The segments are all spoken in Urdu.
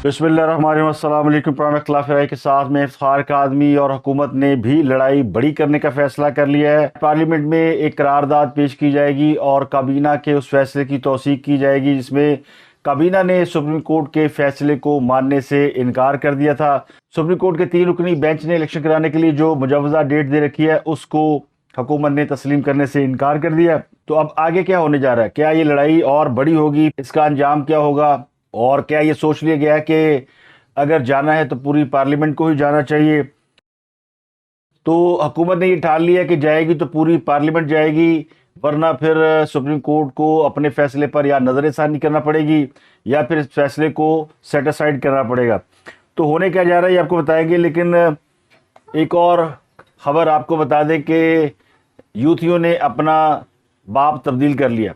بسم اللہ الرحمن الرحیم۔ السلام علیکم۔ پروگرام اختلاف رائے کے ساتھ میں افتخار کاظمی اور حکومت نے بھی لڑائی بڑی کرنے کا فیصلہ کر لیا ہے۔ پارلیمنٹ میں ایک قرارداد پیش کی جائے گی اور کابینہ کے اس فیصلے کی توثیق کی جائے گی جس میں کابینہ نے سپریم کورٹ کے فیصلے کو ماننے سے انکار کر دیا تھا۔ سپریم کورٹ کے 3 رکنی بینچ نے الیکشن کرانے کے لیے جو مجوزہ ڈیٹ دے رکھی ہے اس کو حکومت نے تسلیم کرنے سے انکار کر دیا۔ تو اب آگے کیا ہونے جا رہا ہے؟ کیا یہ لڑائی اور بڑی ہوگی؟ اس کا انجام کیا ہوگا؟ اور کیا یہ سوچ لیا گیا کہ اگر جانا ہے تو پوری پارلیمنٹ کو ہی جانا چاہیے؟ تو حکومت نے یہ ٹھان لیا کہ جائے گی تو پوری پارلیمنٹ جائے گی، ورنہ پھر سپریم کورٹ کو اپنے فیصلے پر یا نظر ثانی کرنا پڑے گی یا پھر اس فیصلے کو سیٹ اسائڈ کرنا پڑے گا۔ تو ہونے کیا جا رہا ہے یہ آپ کو بتائیں گے، لیکن ایک اور خبر آپ کو بتا دیں کہ یوتھیوں نے اپنا باپ تبدیل کر لیا۔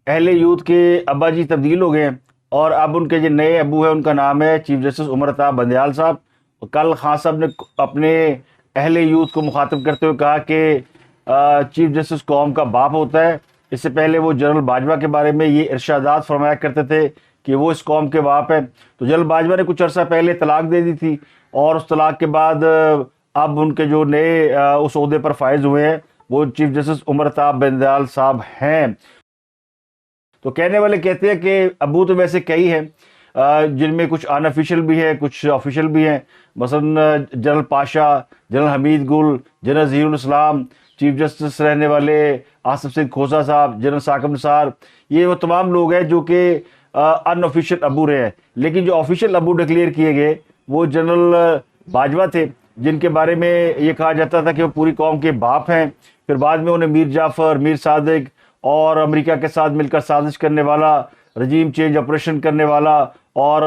اہل یوتھ کے ابا جی تبدیل ہو گئے ہیں اور اب ان کے جو نئے ابو ہیں ان کا نام ہے چیف جسٹس عمر اتاب بندیال صاحب۔ کل خان صاحب نے اپنے اہل یوتھ کو مخاطب کرتے ہوئے کہا کہ چیف جسٹس قوم کا باپ ہوتا ہے۔ اس سے پہلے وہ جنرل باجوہ کے بارے میں یہ ارشادات فرمایا کرتے تھے کہ وہ اس قوم کے باپ ہیں۔ تو جنرل باجوہ نے کچھ عرصہ پہلے طلاق دے دی تھی اور اس طلاق کے بعد اب ان کے جو نئے اس عہدے پر فائز ہوئے ہیں وہ چیف جسٹس عمر اتاب بندیال صاحب ہیں۔ تو کہنے والے کہتے ہیں کہ ابو تو ویسے کئی ہیں جن میں کچھ ان آفیشیل بھی ہیں، کچھ آفیشیل بھی ہیں، مثلا جنرل پاشا، جنرل حمید گل، جنرل ظہیر الاسلام، چیف جسٹس رہنے والے آصف سنگھ کھوسہ صاحب، جنرل ثاقب نثار، یہ وہ تمام لوگ ہیں جو کہ ان آفیشیل ابو رہے ہیں۔ لیکن جو آفیشیل ابو ڈکلیئر کیے گئے وہ جنرل باجوہ تھے جن کے بارے میں یہ کہا جاتا تھا کہ وہ پوری قوم کے باپ ہیں۔ پھر بعد میں انہیں میر جعفر، میر صادق اور امریکہ کے ساتھ مل کر سازش کرنے والا، رجیم چینج آپریشن کرنے والا اور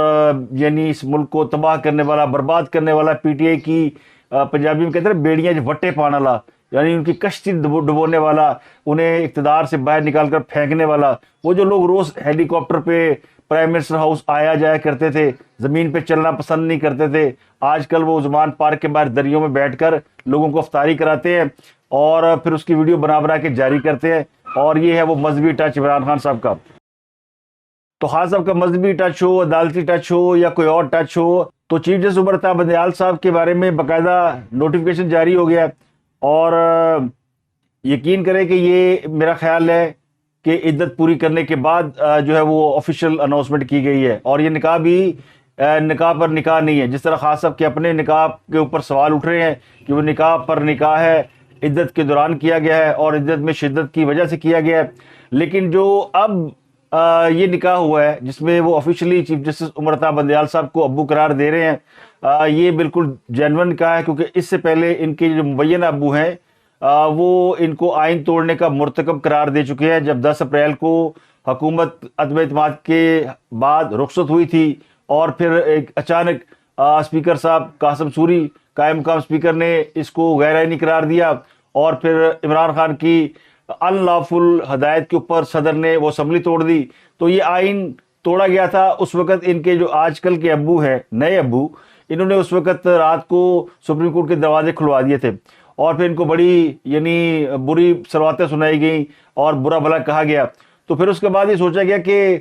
یعنی اس ملک کو تباہ کرنے والا، برباد کرنے والا، پی ٹی آئی کی پنجابی میں کہتے ہیں بیڑیاں وٹے پانے والا، یعنی ان کی کشتی ڈبونے والا، انہیں اقتدار سے باہر نکال کر پھینکنے والا۔ وہ جو لوگ روز ہیلی کاپٹر پہ پرائم منسٹر ہاؤس آیا جایا کرتے تھے، زمین پہ چلنا پسند نہیں کرتے تھے، آج کل وہ عثمان پارک کے باہر دریوں میں بیٹھ کر لوگوں کو افطاری کراتے ہیں اور پھر اس کی ویڈیو بنا بنا کے جاری کرتے ہیں۔ اور یہ ہے وہ مذہبی ٹچ عمران خان صاحب کا۔ تو خان صاحب کا مذہبی ٹچ ہو، عدالتی ٹچ ہو یا کوئی اور ٹچ ہو، تو چیف جسٹس عمر اتاب بندیال صاحب کے بارے میں باقاعدہ نوٹیفیکیشن جاری ہو گیا ہے اور یقین کریں کہ یہ میرا خیال ہے کہ عدت پوری کرنے کے بعد جو ہے وہ آفیشیل اناؤنسمنٹ کی گئی ہے۔ اور یہ نکاح بھی نکاح پر نکاح نہیں ہے، جس طرح خان صاحب کے اپنے نکاح کے اوپر سوال اٹھ رہے ہیں کہ وہ نکاح پر نکاح ہے، عدت کے دوران کیا گیا ہے اور عدت میں شدت کی وجہ سے کیا گیا ہے۔ لیکن جو اب یہ نکاح ہوا ہے جس میں وہ آفیشلی چیف جسٹس عمر اتاب بندیال صاحب کو ابو قرار دے رہے ہیں، یہ بالکل جینون نکاح ہے، کیونکہ اس سے پہلے ان کے جو مبینہ ابو ہیں وہ ان کو آئین توڑنے کا مرتکب قرار دے چکے ہیں۔ جب 10 اپریل کو حکومت عدم اعتماد کے بعد رخصت ہوئی تھی اور پھر ایک اچانک اسپیکر صاحب قاسم سوری قائم مقام اسپیکر نے اس کو غیر آئینی قرار دیا اور پھر عمران خان کی ان لافل ہدایت کے اوپر صدر نے وہ اسمبلی توڑ دی، تو یہ آئین توڑا گیا تھا۔ اس وقت ان کے جو آج کل کے ابو ہیں، نئے ابو، انہوں نے اس وقت رات کو سپریم کورٹ کے دروازے کھلوا دیے تھے اور پھر ان کو بڑی یعنی بری صلواتیں سنائی گئیں اور برا بھلا کہا گیا۔ تو پھر اس کے بعد یہ سوچا گیا کہ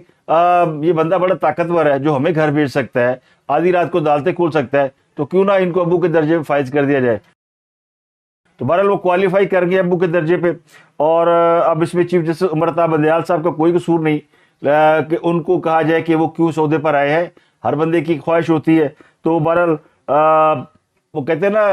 یہ بندہ بڑا طاقتور ہے جو ہمیں گھر بھیج سکتا ہے، آدھی رات کو عدالتیں کھول سکتا ہے، تو کیوں نہ ان کو ابو کے درجے میں فائز کر دیا جائے۔ تو بہرحال وہ کوالیفائی کر گئے ابو کے درجے پہ اور اب اس میں چیف جسٹس عمر اتاب بندیال صاحب کا کوئی قصور نہیں کہ ان کو کہا جائے کہ وہ کیوں اس عہدے پر آئے ہیں، ہر بندے کی خواہش ہوتی ہے۔ تو بہرحال وہ کہتے ہیں نا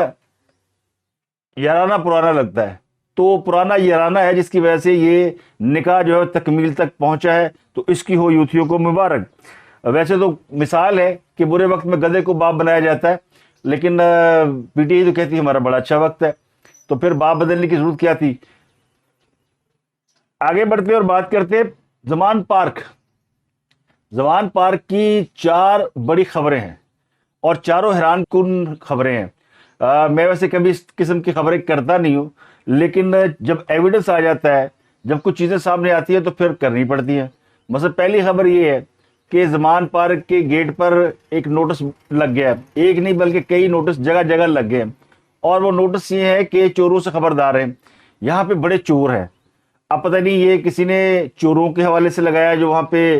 یارانہ پرانا لگتا ہے، تو پرانا یارانہ ہے جس کی وجہ سے یہ نکاح جو ہے تکمیل تک پہنچا ہے، تو اس کی ہو یوتھیوں کو مبارک۔ ویسے تو مثال ہے کہ برے وقت میں گدھے کو باپ بنایا جاتا ہے، لیکن پی ٹی آئی تو کہتی ہے ہمارا بڑا اچھا وقت ہے، تو پھر باپ بدلنے کی ضرورت کیا تھی۔ آگے بڑھتے اور بات کرتے زمان پارک۔ زمان پارک کی 4 بڑی خبریں ہیں اور چاروں حیران کن خبریں ہیں۔ میں ویسے کبھی اس قسم کی خبریں کرتا نہیں ہوں، لیکن جب ایویڈنس آ جاتا ہے، جب کچھ چیزیں سامنے آتی ہیں تو پھر کرنی پڑتی ہیں۔ مثلا پہلی خبر یہ ہے کہ زمان پارک کے گیٹ پر ایک نوٹس لگ گیا ہے، ایک نہیں بلکہ کئی نوٹس جگہ جگہ لگ گئے ہیں، اور وہ نوٹس یہ ہے کہ چوروں سے خبردار ہیں، یہاں پہ بڑے چور ہیں۔ اب پتہ نہیں یہ کسی نے چوروں کے حوالے سے لگایا جو وہاں پہ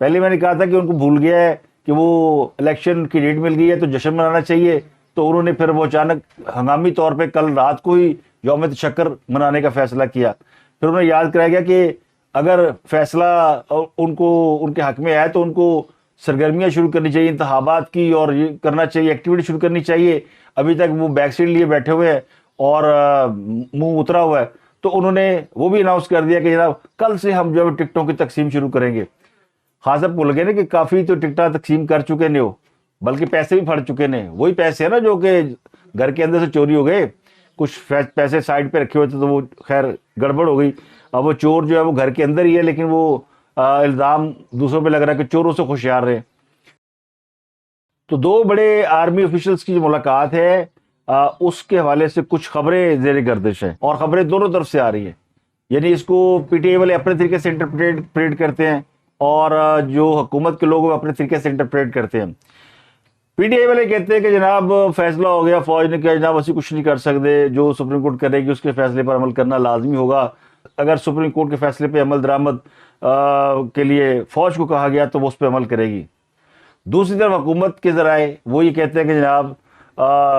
پہلے میں نے کہا تھا کہ ان کو بھول گیا ہے کہ وہ الیکشن کی ڈیٹ مل گئی ہے تو جشن منانا چاہیے، تو انہوں نے پھر وہ اچانک ہنگامی طور پہ کل رات کو ہی یوم تشکر منانے کا فیصلہ کیا۔ پھر انہیں یاد کرایا گیا کہ اگر فیصلہ ان کے حق میں آئے تو ان کو سرگرمیاں شروع کرنی چاہیے انتخابات کی، اور یہ کرنا چاہیے، ایکٹیویٹی شروع کرنی چاہیے۔ ابھی تک وہ بیک سیٹ لیے بیٹھے ہوئے ہیں اور منہ اترا ہوا ہے، تو انہوں نے وہ بھی اناؤنس کر دیا کہ جناب کل سے ہم جو ہے ٹکٹوں کی تقسیم شروع کریں گے۔ خاص اب بول گئے نا کہ کافی تو ٹکٹاں تقسیم کر چکے نے ہو، بلکہ پیسے بھی پھڑ چکے نے، وہی پیسے ہیں نا جو کہ گھر کے اندر سے چوری ہو گئے، کچھ پیسے سائڈ پہ رکھے ہوئے تھے تو وہ خیر گڑبڑ ہو گئی۔ اب وہ چور جو ہے وہ گھر کے اندر ہی ہے، لیکن وہ الزام دوسروں پہ لگ رہا ہے کہ چوروں سے ہوشیار رہے۔ تو دو بڑے آرمی آفیشلز کی جو ملاقات ہے اس کے حوالے سے کچھ خبریں زیر گردش ہیں، اور خبریں دونوں طرف سے آ رہی ہیں، یعنی اس کو پی ٹی آئی والے اپنے طریقے سے انٹرپریٹ کرتے ہیں اور جو حکومت کے لوگ اپنے طریقے سے انٹرپریٹ کرتے ہیں۔ پی ٹی آئی والے کہتے ہیں کہ جناب فیصلہ ہو گیا، فوج نے کہا جناب اسی کچھ نہیں کر سکتے، جو سپریم کورٹ کرے گی اس کے فیصلے پر عمل کرنا لازمی ہوگا۔ اگر سپریم کورٹ کے فیصلے پہ عمل درآمد کے لیے فوج کو کہا گیا تو وہ اس پہ عمل کرے گی۔ دوسری طرف حکومت کے ذرائع وہ یہ کہتے ہیں کہ جناب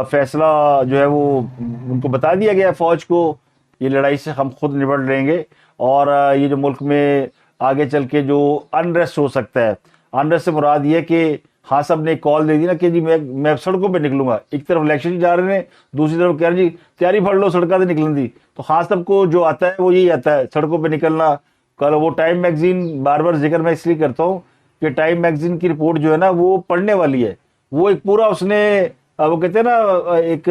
فیصلہ جو ہے وہ ان کو بتا دیا گیا فوج کو، یہ لڑائی سے ہم خود نبٹ لیں گے، اور یہ جو ملک میں آگے چل کے جو انریسٹ ہو سکتا ہے، انریسٹ سے مراد یہ کہ خان صاحب نے ایک کال دے دی نا کہ جی میں سڑکوں پہ نکلوں گا، ایک طرف الیکشن جا رہے ہیں، دوسری طرف کہہ رہے جی تیاری پڑھ لو سڑکوں سے نکلن دی، تو خان صاحب کو جو آتا ہے وہ یہی آتا ہے، سڑکوں پہ نکلنا۔ کل وہ ٹائم میگزین بار بار ذکر میں اس لیے کرتا ہوں کہ ٹائم میگزین کی رپورٹ جو ہے نا وہ پڑھنے والی ہے، وہ ایک پورا اس نے وہ کہتے ہیں نا ایک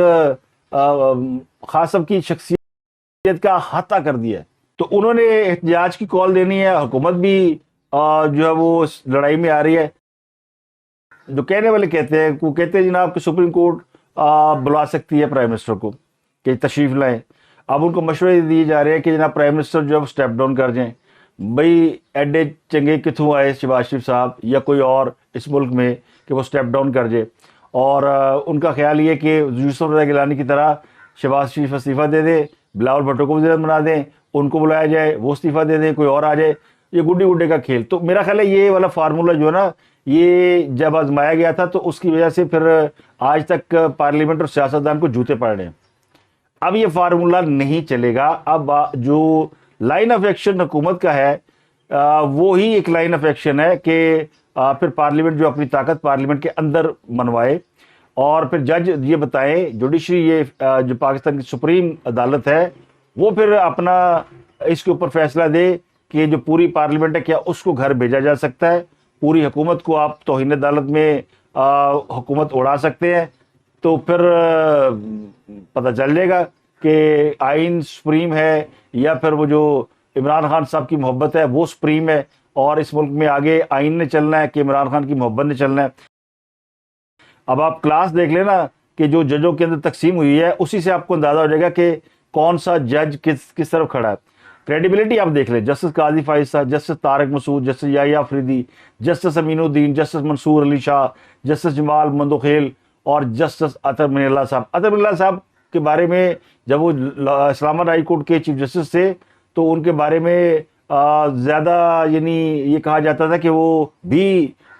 خان صاحب کی شخصیت کا احاطہ کر دیا ہے۔ تو انہوں نے احتجاج کی کال دینی ہے، حکومت بھی جو ہے وہ اس لڑائی میں آ رہی ہے۔ جو کہنے والے کہتے ہیں وہ کہتے ہیں جناب کہ سپریم کورٹ بلا سکتی ہے پرائم منسٹر کو کہ تشریف لائیں۔ اب ان کو مشورے دیے جا رہے ہیں کہ جناب پرائم منسٹر جو ہے وہ اسٹیپ ڈاؤن کر جائیں، بھئی ایڈے چنگے کتوں آئے شہباز شریف صاحب یا کوئی اور اس ملک میں کہ وہ اسٹیپ ڈاؤن کر جائے، اور ان کا خیال یہ کہ یوسف رضا گیلانی کی طرح شہباز شریف استعفیٰ دے دیں، بلاول بھٹو کو وزیر اعظم بنا دیں، ان کو بلایا جائے، وہ استعفیٰ دے دیں، کوئی اور آ جائے، یہ گڈی گڈے کا کھیل۔ تو میرا خیال ہے یہ والا فارمولہ جو ہے نا یہ جب آزمایا گیا تھا تو اس کی وجہ سے پھر آج تک پارلیمنٹ اور سیاستدان کو جوتے پڑ رہے ہیں۔ اب یہ فارمولہ نہیں چلے گا، اب جو لائن آف ایکشن حکومت کا ہے وہی ایک لائن آف ایکشن ہے کہ پھر پارلیمنٹ جو اپنی طاقت پارلیمنٹ کے اندر منوائے، اور پھر جج یہ بتائیں، جوڈیشری یہ جو پاکستان کی سپریم عدالت ہے وہ پھر اپنا اس کے اوپر فیصلہ دے کہ جو پوری پارلیمنٹ ہے کیا اس کو گھر بھیجا جا سکتا ہے، پوری حکومت کو آپ توہین عدالت میں حکومت اڑا سکتے ہیں۔ تو پھر پتہ چل جائے گا کہ آئین سپریم ہے یا پھر وہ جو عمران خان صاحب کی محبت ہے وہ سپریم ہے، اور اس ملک میں آگے آئین نے چلنا ہے کہ عمران خان کی محبت نے چلنا ہے۔ اب آپ کلاس دیکھ لیں نا کہ جو ججوں کے اندر تقسیم ہوئی ہے اسی سے آپ کو اندازہ ہو جائے گا کہ کون سا جج کس طرف کھڑا ہے۔ کریڈیبلٹی آپ دیکھ لیں، جسٹس قاضی فائز صاحب، جسٹس طارق مسعود، جسٹس یحییٰ آفریدی، جسٹس امین الدین، جسٹس منصور علی شاہ، جسٹس جمال مندوخیل اور جسٹس اطہر من اللہ صاحب۔ اطہر من اللہ صاحب کے بارے میں جب وہ اسلام آباد ہائی کورٹ کے چیف جسٹس تھے تو ان کے بارے میں زیادہ یعنی یہ کہا جاتا تھا کہ وہ بھی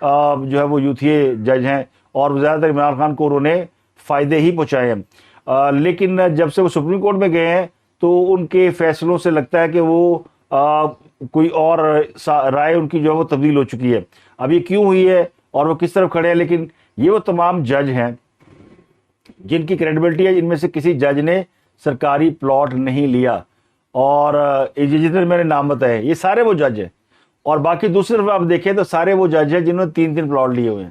جو ہے وہ یوتھیے جج ہیں اور زیادہ تر عمران خان کو انہوں نے فائدے ہی پہنچائے ہیں، لیکن جب سے وہ سپریم کورٹ میں گئے ہیں تو ان کے فیصلوں سے لگتا ہے کہ وہ کوئی اور رائے ان کی جو ہے وہ تبدیل ہو چکی ہے۔ اب یہ کیوں ہوئی ہے اور وہ کس طرف کھڑے ہیں، لیکن یہ وہ تمام جج ہیں جن کی کریڈیبلٹی ہے، ان میں سے کسی جج نے سرکاری پلاٹ نہیں لیا، اور جتنے میں نے نام بتائے یہ سارے وہ جج ہیں، اور باقی دوسری طرف آپ دیکھیں تو سارے وہ جج ہیں جنہوں نے 3 پلاٹ لیے ہوئے ہیں،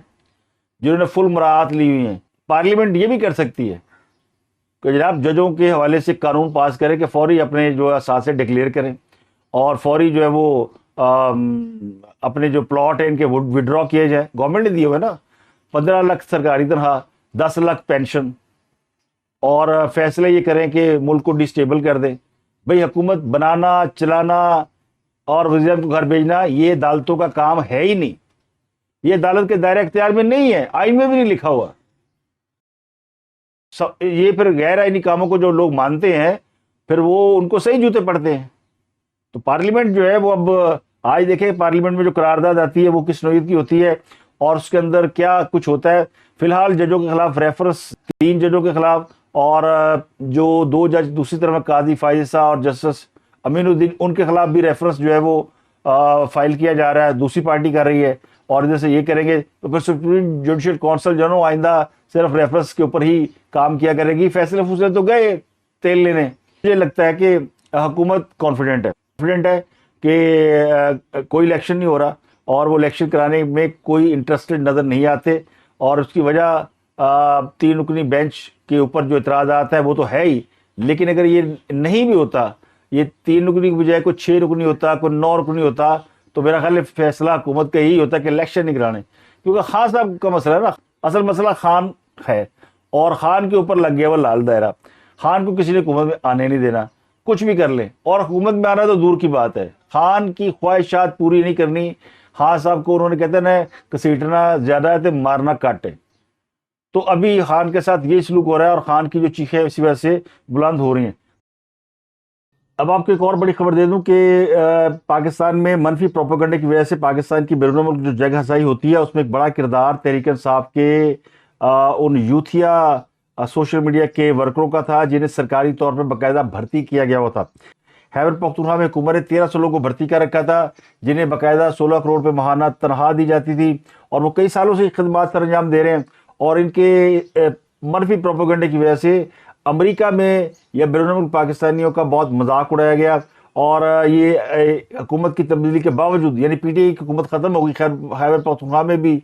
جنہوں نے فل مراعات لی ہوئی ہیں۔ پارلیمنٹ یہ بھی کر سکتی ہے کہ جناب ججوں کے حوالے سے قانون پاس کرے کہ فوری اپنے جو اثاثے ڈکلیئر کریں، اور فوری جو ہے وہ اپنے جو پلاٹ ہیں ان کے وڈرا کیے جائے۔ گورنمنٹ نے دیے ہوئے نا 15 لاکھ سرکاری تنخواہ، 10 لاکھ پینشن، اور فیصلے یہ کریں کہ ملک کو ڈسٹیبل کر دیں۔ بھئی حکومت بنانا، چلانا اور وزیر اعظم کو گھر بھیجنا یہ عدالتوں کا کام ہے ہی نہیں، یہ عدالت کے دائرہ اختیار میں نہیں ہے، آئین میں بھی نہیں لکھا ہوا۔ یہ پھر غیر آئینی کاموں کو جو لوگ مانتے ہیں پھر وہ ان کو صحیح جوتے پڑتے ہیں۔ تو پارلیمنٹ جو ہے وہ اب آج دیکھیں پارلیمنٹ میں جو قرارداد آتی ہے وہ کس نوعیت کی ہوتی ہے اور اس کے اندر کیا کچھ ہوتا ہے. فی الحال ججوں کے خلاف ریفرنس 3 ججوں کے خلاف، اور جو 2 جج دوسری طرف قاضی فائزہ اور جسٹس امین الدین، ان کے خلاف بھی ریفرنس جو ہے وہ فائل کیا جا رہا ہے، دوسری پارٹی کر رہی ہے. اور ادھر سے یہ کریں گے تو پھر سپریم جوڈیشل کونسل جو ہے آئندہ صرف ریفرنس کے اوپر ہی کام کیا کرے گی. فیصلے تو گئے تیل لینے. مجھے لگتا ہے کہ حکومت کانفیڈنٹ ہے کہ کوئی الیکشن نہیں ہو رہا اور وہ الیکشن کرانے میں کوئی انٹرسٹڈ نظر نہیں آتے، اور اس کی وجہ 3 رکنی بینچ کے اوپر جو اعتراضات ہے وہ تو ہے ہی. لیکن اگر یہ نہیں بھی ہوتا، یہ 3 رکنی کی بجائے کوئی 6 رکنی ہوتا، کوئی 9 رکنی ہوتا، تو میرا خیال ہے فیصلہ حکومت کا یہی ہوتا کہ الیکشن نہیں کرانے. کیونکہ خان صاحب کا مسئلہ ہے نا، اصل مسئلہ خان ہے اور خان کے اوپر لگ گیا وہ لال دائرہ. خان کو کسی نے حکومت میں آنے نہیں دینا، کچھ بھی کر لیں، اور حکومت میں آنا تو دور کی بات ہے. خان کی خواہشات پوری نہیں کرنی. خان صاحب کو انہوں نے کہتے ہیں کسیٹنا زیادہ ہے تو مارنا کٹ ہے. تو ابھی خان کے ساتھ یہ سلوک ہو رہا ہے اور خان کی جو چیخیں اسی وجہ سے بلند ہو رہی ہیں. اب آپ کو ایک اور بڑی خبر دے دوں کہ پاکستان میں منفی پروپیگنڈے کی وجہ سے پاکستان کی بیرون ملک جو جگہ ہسائی ہوتی ہے اس میں ایک بڑا کردار تحریک انصاف کے ان یوتھیا سوشل میڈیا کے ورکروں کا تھا جنہیں سرکاری طور پر باقاعدہ بھرتی کیا گیا ہوا تھا. خیبر پختونخوا میں حکومت نے 1300 لوگوں کو بھرتی کر رکھا تھا جنہیں باقاعدہ 16 کروڑ روپے ماہانہ تنخواہ دی جاتی تھی، اور وہ کئی سالوں سے خدمات سر انجام دے رہے ہیں. اور ان کے منفی پروپیگنڈے کی وجہ سے امریکہ میں یا بیرون ملک پاکستانیوں کا بہت مذاق اڑایا گیا. اور یہ حکومت کی تبدیلی کے باوجود، یعنی پی ٹی آئی کی حکومت ختم ہو گئی خیبر پختونخوا میں بھی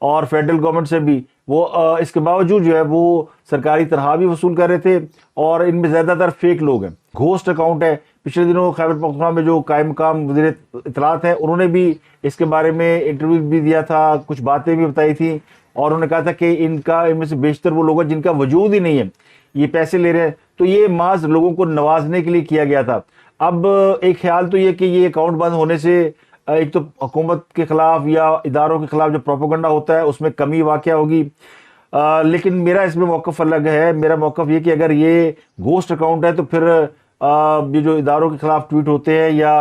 اور فیڈرل گورنمنٹ سے بھی، وہ اس کے باوجود جو ہے وہ سرکاری تنخواہ بھی وصول کر رہے تھے، اور ان میں زیادہ تر فیک لوگ ہیں. گھوسٹ اکاؤنٹ ہے. پچھلے دنوں خیبر پختونخوا میں جو قائم مقام وزیر اطلاعات ہیں انہوں نے بھی اس کے بارے میں انٹرویو بھی دیا تھا، کچھ باتیں بھی بتائی تھی، اور انہوں نے کہا تھا کہ ان میں سے بیشتر وہ لوگ ہیں جن کا وجود ہی نہیں ہے، یہ پیسے لے رہے ہیں. تو یہ محض لوگوں کو نوازنے کے لیے کیا گیا تھا. اب ایک خیال تو یہ کہ یہ اکاؤنٹ بند ہونے سے ایک تو حکومت کے خلاف یا اداروں کے خلاف جو پروپیگنڈا ہوتا ہے اس میں کمی واقع ہوگی. لیکن میرا اس میں موقف الگ ہے. میرا موقف یہ کہ اگر یہ گھوسٹ اکاؤنٹ ہے تو پھر یہ جو اداروں کے خلاف ٹویٹ ہوتے ہیں یا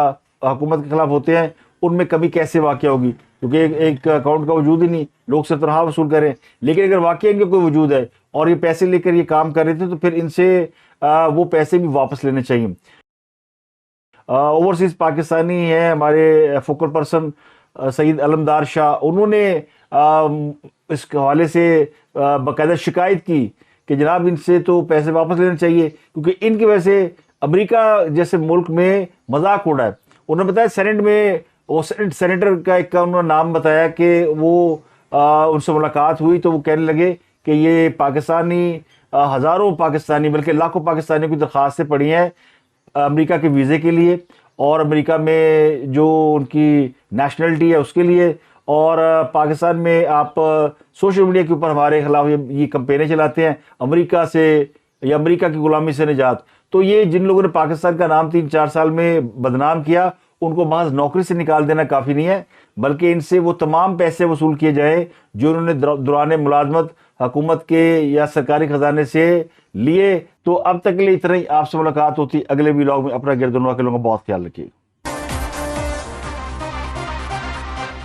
حکومت کے خلاف ہوتے ہیں ان میں کمی کیسے واقع ہوگی، کیونکہ ایک اکاؤنٹ کا وجود ہی نہیں، لوگ سے تنخواہ وصول کریں. لیکن اگر واقعی ان کا کوئی وجود ہے اور یہ پیسے لے کر یہ کام کر رہے تھے تو پھر ان سے وہ پیسے بھی واپس لینے چاہیے. اوورسیز پاکستانی ہیں ہمارے فوکل پرسن سعید علمدار شاہ، انہوں نے اس حوالے سے باقاعدہ شکایت کی کہ جناب ان سے تو پیسے واپس لینے چاہیے، کیونکہ ان کی وجہ سے امریکہ جیسے ملک میں مذاق اڑا ہے. انہوں نے بتایا سینٹ میں وہ سینیٹر کا ایک انہوں نے نام بتایا کہ وہ ان سے ملاقات ہوئی تو وہ کہنے لگے کہ یہ پاکستانی ہزاروں پاکستانی بلکہ لاکھوں پاکستانیوں کی درخواستیں پڑی ہیں امریکہ کے ویزے کے لیے، اور امریکہ میں جو ان کی نیشنلٹی ہے اس کے لیے، اور پاکستان میں آپ سوشل میڈیا کے اوپر ہمارے خلاف یہ کمپینیں چلاتے ہیں امریکہ سے یا امریکہ کی غلامی سے نجات. تو یہ جن لوگوں نے پاکستان کا نام 3-4 سال میں بدنام کیا ان کو محض نوکری سے نکال دینا کافی نہیں ہے، بلکہ ان سے وہ تمام پیسے وصول کیے جائیں جو انہوں نے دوران ملازمت حکومت کے یا سرکاری خزانے سے لیے. تو اب تک کے لیے اتنا ہی. آپ سے ملاقات ہوتی اگلے ولاگ میں. اپنا گردنوا کے لوگوں کا بہت خیال رکھیے.